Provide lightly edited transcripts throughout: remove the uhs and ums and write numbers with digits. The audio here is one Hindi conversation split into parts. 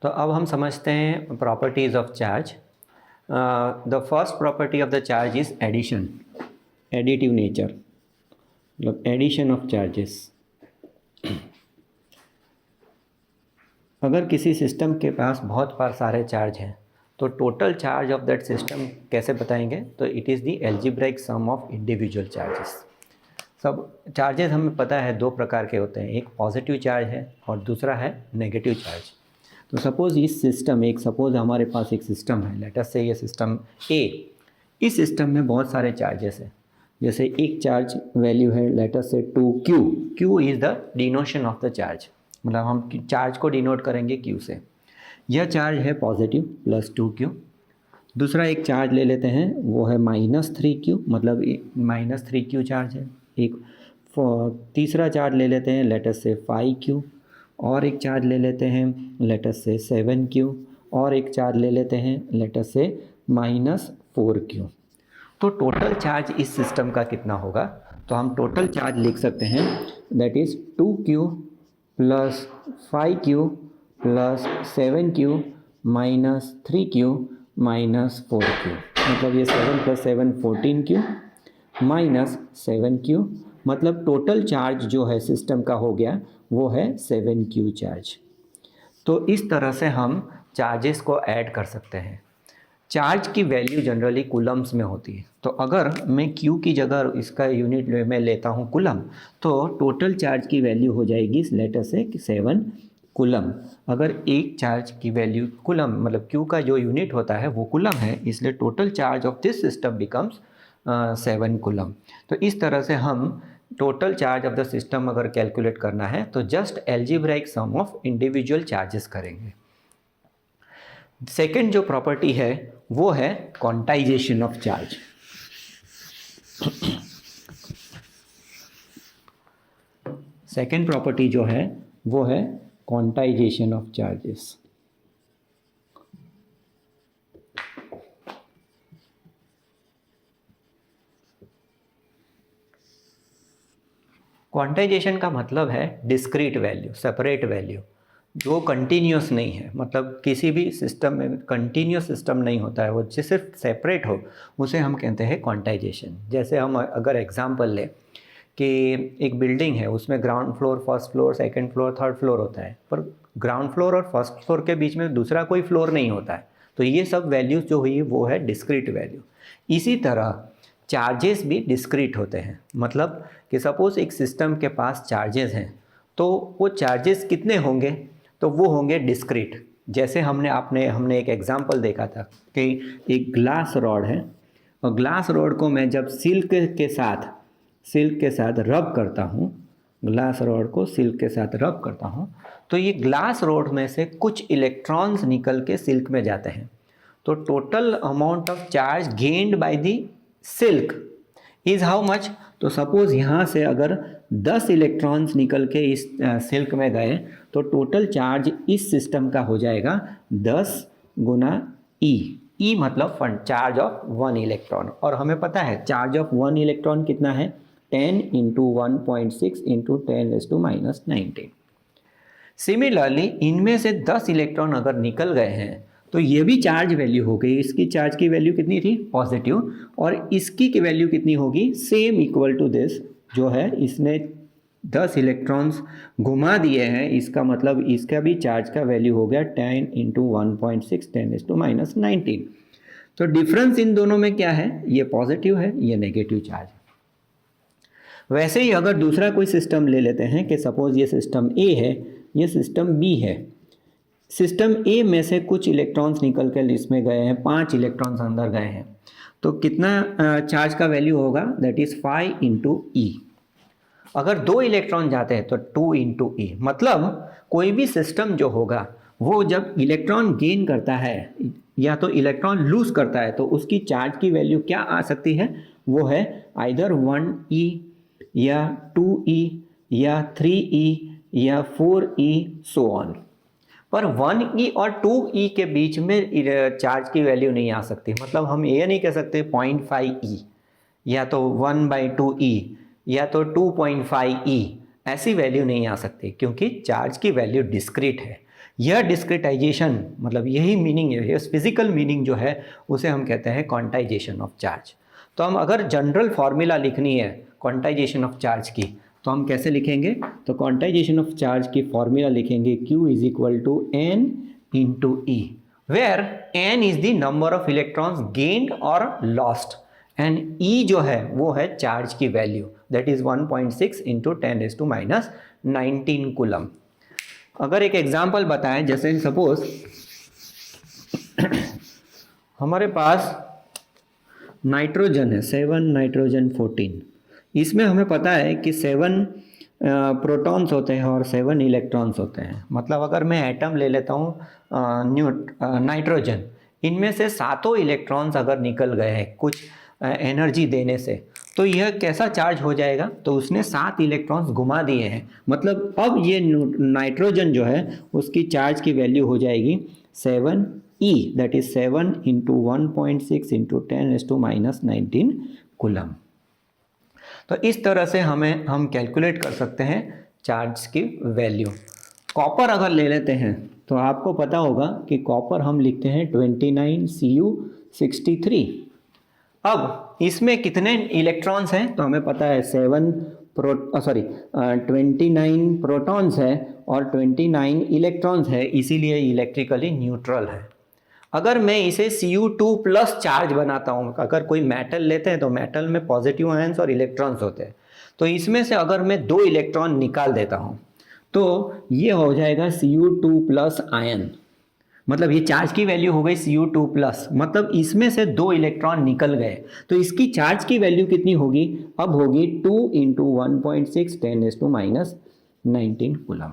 तो अब हम समझते हैं properties of charge. The first property of the charge is addition, additive nature, मतलब एडिशन ऑफ चार्जेस। अगर किसी सिस्टम के पास बहुत सारे चार्ज हैं तो total charge of that system कैसे बताएंगे? तो it is the algebraic sum of individual charges. सब चार्जेस हमें पता है दो प्रकार के होते हैं, एक पॉजिटिव चार्ज है और दूसरा है नेगेटिव चार्ज। तो सपोज़ इस सिस्टम सपोज़ हमारे पास एक सिस्टम है, लेट अस से ये सिस्टम ए। इस सिस्टम में बहुत सारे चार्जेस हैं। जैसे एक चार्ज वैल्यू है लेट अस से 2Q। Q is the डिनोशन of the charge, मतलब हम चार्ज को डिनोट करेंगे Q से। यह चार्ज है पॉजिटिव +2Q। दूसरा एक चार्ज ले लेते हैं, वो है -3Q, मतलब -3Q चार्ज है। एक तीसरा चार्ज ले लेते हैं लेट अस से 5Q, और एक चार्ज ले लेते हैं लेट अस से 7Q, और एक चार्ज ले लेते हैं लेट अस से -4Q। तो टोटल चार्ज इस सिस्टम का कितना होगा? तो हम टोटल चार्ज लिख सकते हैं that is 2Q + 5Q + 7Q -3Q -4Q, मतलब ये 7 + 7 14Q -7Q, मतलब टोटल चार्ज जो है सिस्टम का हो गया वो है 7Q चार्ज। तो इस तरह से हम चार्जेस को ऐड कर सकते हैं। चार्ज की वैल्यू जनरली कूलम्स में होती है, तो अगर मैं Q की जगह इसका यूनिट में लेता हूँ कूलम, तो टोटल चार्ज की वैल्यू हो जाएगी लेट अस से 7 कूलम। अगर एक चार्ज की वैल्यू कूलम, मतलब Q का जो यूनिट होता है वो कूलम है, इसलिए total charge of this system becomes 7 coulomb. तो इस तरह से हम total charge of the system अगर कैलकुलेट करना है तो just algebraic sum of individual charges करेंगे। सेकेंड जो प्रॉपर्टी है वो है quantization of charge. Second property जो है वो है क्वांटाइजेशन ऑफ चार्जेस। क्वांटाइजेशन का मतलब है डिस्क्रीट वैल्यू, सेपरेट वैल्यू, जो कंटिन्यूस नहीं है। मतलब किसी भी सिस्टम में कंटिन्यूस सिस्टम नहीं होता है, वो जो सिर्फ सेपरेट हो उसे हम कहते हैं क्वांटाइजेशन। जैसे हम अगर एग्जांपल लें कि एक बिल्डिंग है, उसमें ground floor, first floor, second floor, third floor होता है, पर ग्राउंड फ्लोर और फर्स्ट फ्लोर के बीच में दूसरा कोई फ्लोर नहीं होता है। तो ये सब वैल्यूज़ जो हुई वो है डिस्क्रीट वैल्यू। इसी तरह चार्जेस भी डिस्क्रीट होते हैं, मतलब कि सपोज़ एक सिस्टम के पास चार्जेस हैं तो वो चार्जेस कितने होंगे? तो वो होंगे डिस्क्रीट। जैसे हमने एक एग्जांपल देखा था कि एक ग्लास रॉड है, और ग्लास रॉड को मैं जब सिल्क के साथ रब करता हूँ, ग्लास रॉड को सिल्क के साथ रब करता हूँ, तो ये ग्लास रॉड में से कुछ इलेक्ट्रॉन्स निकल के सिल्क में जाते हैं। तो total amount of charge gained by the silk is how much? तो सपोज़ यहाँ से अगर 10 इलेक्ट्रॉन्स निकल के इस सिल्क में गए तो टोटल चार्ज इस सिस्टम का हो जाएगा 10 × E। E मतलब चार्ज ऑफ 1 इलेक्ट्रॉन, और हमें पता है चार्ज ऑफ 1 इलेक्ट्रॉन कितना है? 10 × 1.6 × 10⁻⁻19। सिमिलरली इनमें से 10 इलेक्ट्रॉन अगर निकल गए हैं तो ये भी चार्ज वैल्यू हो गई। इसकी चार्ज की वैल्यू कितनी थी? पॉजिटिव। और इसकी की वैल्यू कितनी होगी? सेम इक्वल टू दिस, जो है इसने 10 इलेक्ट्रॉन्स घुमा दिए हैं, इसका मतलब इसका भी चार्ज का वैल्यू हो गया 10 × 1.6 10⁻⁻19। तो डिफरेंस इन दोनों में क्या है? ये पॉजिटिव है, ये नेगेटिव चार्ज है। वैसे ही अगर दूसरा कोई सिस्टम ले लेते हैं कि सपोज़ ये सिस्टम ए है, ये सिस्टम बी है। सिस्टम ए में से कुछ इलेक्ट्रॉन्स निकल कर इसमें गए हैं, 5 इलेक्ट्रॉन्स अंदर गए हैं, तो कितना चार्ज का वैल्यू होगा? That is 5 × E। अगर 2 इलेक्ट्रॉन जाते हैं तो 2 × E, मतलब कोई भी सिस्टम जो होगा वो जब इलेक्ट्रॉन गेन करता है या तो इलेक्ट्रॉन लूज करता है तो उसकी चार्ज की वैल्यू क्या आ सकती है? वो है आइदर 1E या 2E या 3E या 4E सो ऑन। पर 1E और 2E के बीच में चार्ज की वैल्यू नहीं आ सकती। मतलब हम ये नहीं कह सकते 0.5E या तो 1/2E या तो 2.5E, ऐसी वैल्यू नहीं आ सकती, क्योंकि चार्ज की वैल्यू डिस्क्रीट है। यह डिस्क्रिटाइजेशन मतलब यही मीनिंग है, ये फिजिकल मीनिंग जो है उसे हम कहते हैं क्वांटाइजेशन ऑफ चार्ज। तो हम अगर जनरल फॉर्मूला लिखनी है क्वांटाइजेशन ऑफ चार्ज की तो हम कैसे लिखेंगे? तो क्वांटाइजेशन ऑफ चार्ज की फॉर्मूला लिखेंगे Q is equal to N into E, where N is the number of electrons gained और लॉस्ट एंड E जो है वो है चार्ज की value, that is 1.6 into 10⁻⁹ coulomb. अगर एक एग्जाम्पल बताएं, जैसे सपोज हमारे पास नाइट्रोजन है 7 नाइट्रोजन 14, इसमें हमें पता है कि 7 प्रोटॉन्स होते हैं और 7 इलेक्ट्रॉन्स होते हैं। मतलब अगर मैं एटम ले लेता हूँ नाइट्रोजन, इनमें से 7 इलेक्ट्रॉन्स अगर निकल गए हैं कुछ एनर्जी देने से, तो यह कैसा चार्ज हो जाएगा? तो उसने 7 इलेक्ट्रॉन्स घुमा दिए हैं, मतलब अब ये नाइट्रोजन जो है उसकी चार्ज की वैल्यू हो जाएगी 7e, that is 7 into 1.6 into 10⁻⁻19 coulomb. तो इस तरह से हम कैलकुलेट कर सकते हैं चार्ज की वैल्यू। कॉपर अगर ले लेते हैं तो आपको पता होगा कि कॉपर हम लिखते हैं 29Cu63। अब इसमें कितने इलेक्ट्रॉन्स हैं? तो हमें पता है 29 प्रोटॉन्स है और 29 इलेक्ट्रॉन्स है, इसीलिए इलेक्ट्रिकली न्यूट्रल है। अगर मैं इसे Cu2 प्लस चार्ज बनाता हूँ, अगर कोई मेटल लेते हैं तो मेटल में पॉजिटिव आयंस और इलेक्ट्रॉन्स होते हैं, तो इसमें से अगर मैं 2 इलेक्ट्रॉन निकाल देता हूँ तो ये हो जाएगा Cu2 प्लस आयन, मतलब ये चार्ज की वैल्यू हो गई Cu2 प्लस, मतलब इसमें से 2 इलेक्ट्रॉन निकल गए, तो इसकी चार्ज की वैल्यू कितनी होगी? अब होगी 2 into 1.6 10⁻⁹ coulomb.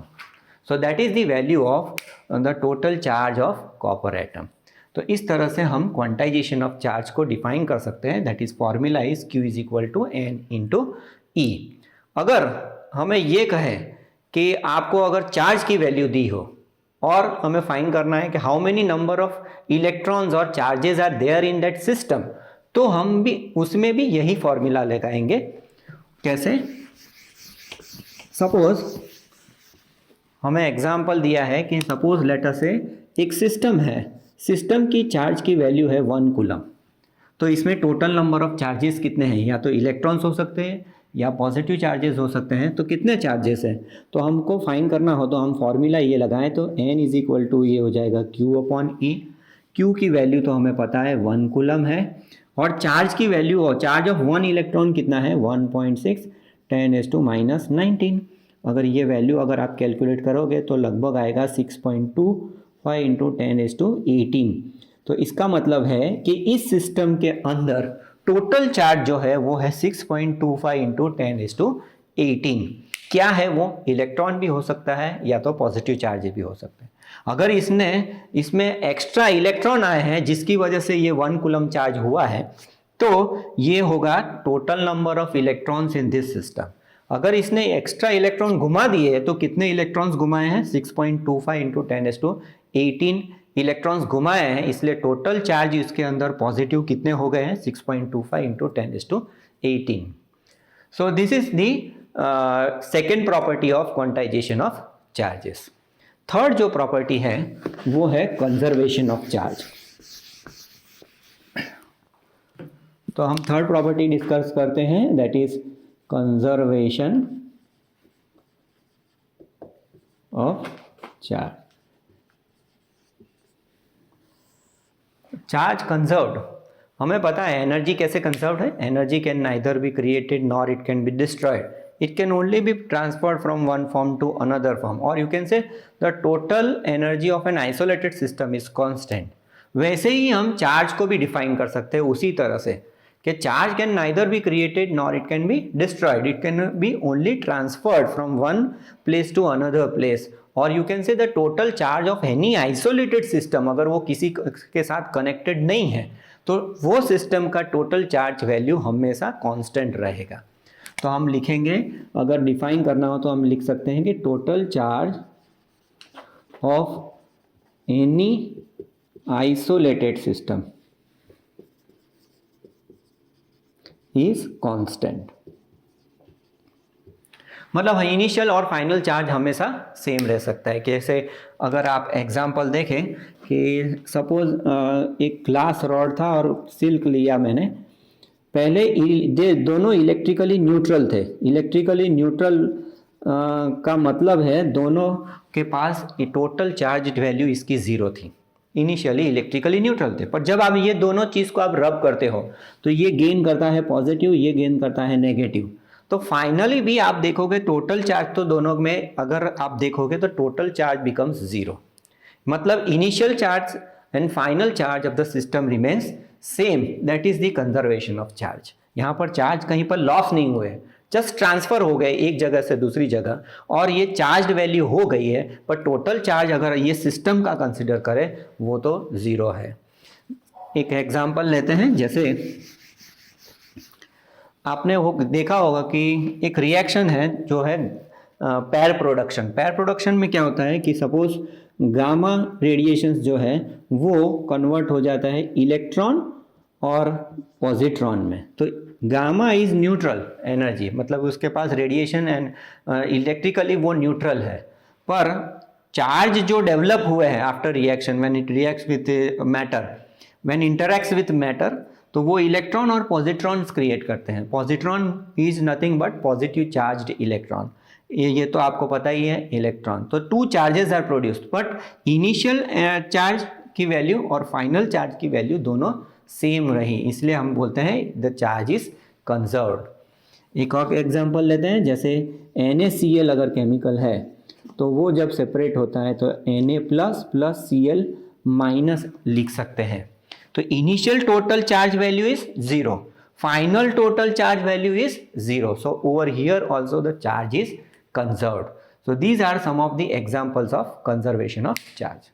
So that is the value of the total charge of copper atom. तो इस तरह से हम क्वांटाइजेशन ऑफ चार्ज को डिफाइन कर सकते हैं, that is formula is Q is equal to N into e. अगर हमें ये कहें कि आपको अगर चार्ज की वैल्यू दी हो और हमें फाइंड करना है कि how many number of electrons और charges are there in that system, तो हम भी उसमें भी यही फॉर्मूला लगाएंगे। कैसे? सपोज हमें एग्जाम्पल दिया है कि सपोज लेट अस से एक सिस्टम है, सिस्टम की चार्ज की वैल्यू है 1 कूलम। तो इसमें टोटल नंबर ऑफ चार्जेस कितने हैं? या तो इलेक्ट्रॉन्स हो सकते हैं या पॉजिटिव चार्जेस हो सकते हैं। तो कितने चार्जेस हैं तो हमको फाइंड करना हो तो हम फॉर्मूला ये लगाएं, तो N इज इक्वल टू ये हो जाएगा Q अपॉन E। Q की वैल्यू तो हमें पता है 1 कूलम है, और चार्ज की वैल्यू और चार्ज ऑफ 1 इलेक्ट्रॉन कितना है? 1.6 10⁻⁹। अगर ये वैल्यू अगर आप कैलकुलेट करोगे तो लगभग आएगा 6.25 इंटू 10⁻18। तो इसका मतलब है कि इस सिस्टम के अंदर टोटल चार्ज जो है वो है 6.25 इंटू 10⁻18। क्या है वो? इलेक्ट्रॉन भी हो सकता है या तो पॉजिटिव चार्ज भी हो सकता है। अगर इसमें एक्स्ट्रा इलेक्ट्रॉन आए हैं जिसकी वजह से ये 1 कूलम चार्ज हुआ है, तो ये होगा total number of electrons in this system. अगर इसने एक्स्ट्रा इलेक्ट्रॉन घुमा दिए तो कितने इलेक्ट्रॉन्स घुमाए हैं? 6.25 इंटू 10⁻18 इलेक्ट्रॉन्स घुमाए हैं, इसलिए टोटल चार्ज इसके अंदर पॉजिटिव कितने हो गए हैं? 6.25 into 10⁻18। So this is the second property of quantization of charges. Third जो प्रॉपर्टी है वो है कंजर्वेशन ऑफ चार्ज। तो हम थर्ड प्रॉपर्टी डिस्कस करते हैं, that is conservation of charge. Charge conserved, हमें पता है एनर्जी कैसे कंजर्व्ड है। Energy can neither be created nor it can be destroyed, it can only be transferred from one form to another form, or you can say the total energy of an isolated system is constant। वैसे ही हम चार्ज को भी डिफाइन कर सकते हैं उसी तरह से कि charge can neither be created nor it can be destroyed, it can be only transferred from one place to another place, और you can say the total charge of any isolated system, अगर वो किसी के साथ कनेक्टेड नहीं है तो वो सिस्टम का टोटल चार्ज वैल्यू हमेशा कांस्टेंट रहेगा। तो हम लिखेंगे, अगर डिफाइन करना हो तो हम लिख सकते हैं कि total charge of any isolated system is constant. मतलब इनिशियल और फाइनल चार्ज हमेशा सेम रह सकता है। कैसे, अगर आप एग्जांपल देखें कि सपोज एक ग्लास रॉड था और सिल्क लिया मैंने, पहले दोनों इलेक्ट्रिकली न्यूट्रल थे। इलेक्ट्रिकली न्यूट्रल का मतलब है दोनों के पास टोटल चार्ज वैल्यू इसकी ज़ीरो थी। इनिशियली इलेक्ट्रिकली न्यूट्रल थे, पर जब आप ये दोनों चीज़ को आप रब करते हो तो ये गेन करता है पॉजिटिव, ये गेन करता है नेगेटिव। तो फाइनली भी आप देखोगे टोटल चार्ज तो दोनों में अगर आप देखोगे तो टोटल चार्ज बिकम्स ज़ीरो। मतलब initial charge and final charge of the system remains same, that is the conservation of charge. यहाँ पर चार्ज कहीं पर लॉस नहीं हुए, जस्ट ट्रांसफर हो गए एक जगह से दूसरी जगह और ये चार्ज वैल्यू हो गई है, पर टोटल चार्ज अगर ये सिस्टम का कंसिडर करें वो तो ज़ीरो है। एक एग्जांपल लेते हैं, जैसे आपने वो देखा होगा कि एक रिएक्शन है जो है पैर प्रोडक्शन। पैर प्रोडक्शन में क्या होता है कि सपोज गामा रेडिएशंस जो है वो कन्वर्ट हो जाता है इलेक्ट्रॉन और पॉजिट्रॉन में। तो गामा इज न्यूट्रल एनर्जी, मतलब उसके पास रेडिएशन एंड इलेक्ट्रिकली वो न्यूट्रल है, पर चार्ज जो डेवलप हुए हैं after reaction when it reacts with matter, when interacts with matter, तो वो इलेक्ट्रॉन और पॉजिट्रॉन्स क्रिएट करते हैं। Positron is nothing but positive charged electron, ये तो आपको पता ही है इलेक्ट्रॉन। तो two charges are produced, but initial charge की वैल्यू और फाइनल चार्ज की वैल्यू दोनों सेम रही, इसलिए हम बोलते हैं द चार्ज इज कंजर्व्ड। एक और एग्जांपल लेते हैं, जैसे NaCl अगर केमिकल है तो वो जब सेपरेट होता है तो Na प्लस Cl माइनस लिख सकते हैं। तो initial total charge value is zero, final total charge value is zero, so over here also the charge is conserved. So these are some of the examples of conservation of charge.